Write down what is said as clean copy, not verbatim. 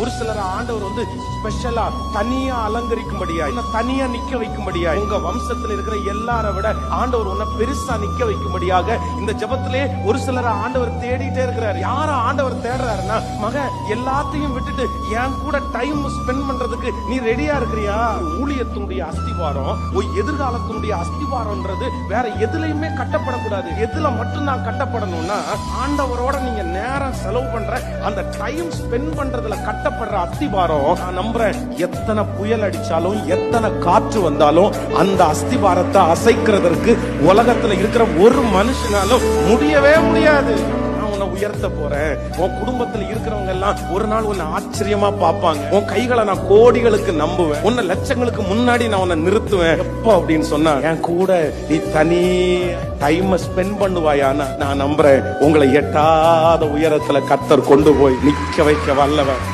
ஒரு சிலர் ஆண்டவர் ஸ்பெஷலா தனியா அலங்கரிக்கும்படியா, தனியா நிக்க வைக்கும்படியா, உங்க வம்சத்துல இருக்கிற எல்லார விட ஆண்டவர் உன்னை பெருசா நிக்க வைக்கும்படியாக இந்த ஜெபத்திலே ஒரு சிலர் ஆண்டவர் தேடிட்டே இருக்கிறார். யார ஆண்டவர் தேடுறாருன்னா, மக எல்லாத்தையும் விட்டுட்டு என் கூட டைம் ஸ்பெண்ட் பண்றதுக்கு நீ ரெடியா இருக்கிறியா? ஊழியத்தினுடைய அஸ்திவாரம், எதிர்காலத்தினுடைய அஸ்திவாரம்ன்றது வேற எதுலயுமே கட்டப்படக்கூடாது. எதுல மட்டும் நான் கட்டப்படணும்னா, ஆண்டவரோட நீங்க நேரம் செலவு பண்ற அந்த டைம் ஸ்பெண்ட் பண்றதுல கட்டப்படுற அஸ்திபாரம். நான் நம்புறேன், எத்தனை புயல் அடிச்சாலும் எத்தனை காற்று வந்தாலும் அந்த அஸ்திபாரத்தை அசைக்கிறதற்கு உலகத்துல இருக்கிற ஒரு மனுஷனாலும் முடியவே முடியாது. உயர்த்த போறேன். உன் குடும்பத்துல இருக்கிறவங்க எல்லாம் ஒரு நாள் உன்னை ஆச்சரியமா பார்ப்பாங்க. உன் கைகளை நான் கோடிகளுக்கு நம்புவேன். உன்னை லட்சங்களுக்கு முன்னாடி நான் உன்னை நிறுத்துவேன். எப்போ அப்படின்னு சொன்னா, என் கூட நீ தனி டைம் ஸ்பெண்ட் பண்ணுவாயான்னு நான் நம்புறேன். உங்களை எட்டாத உயரத்துல கர்த்தர் கொண்டு போய் நிக்க வைக்க வல்லவன்.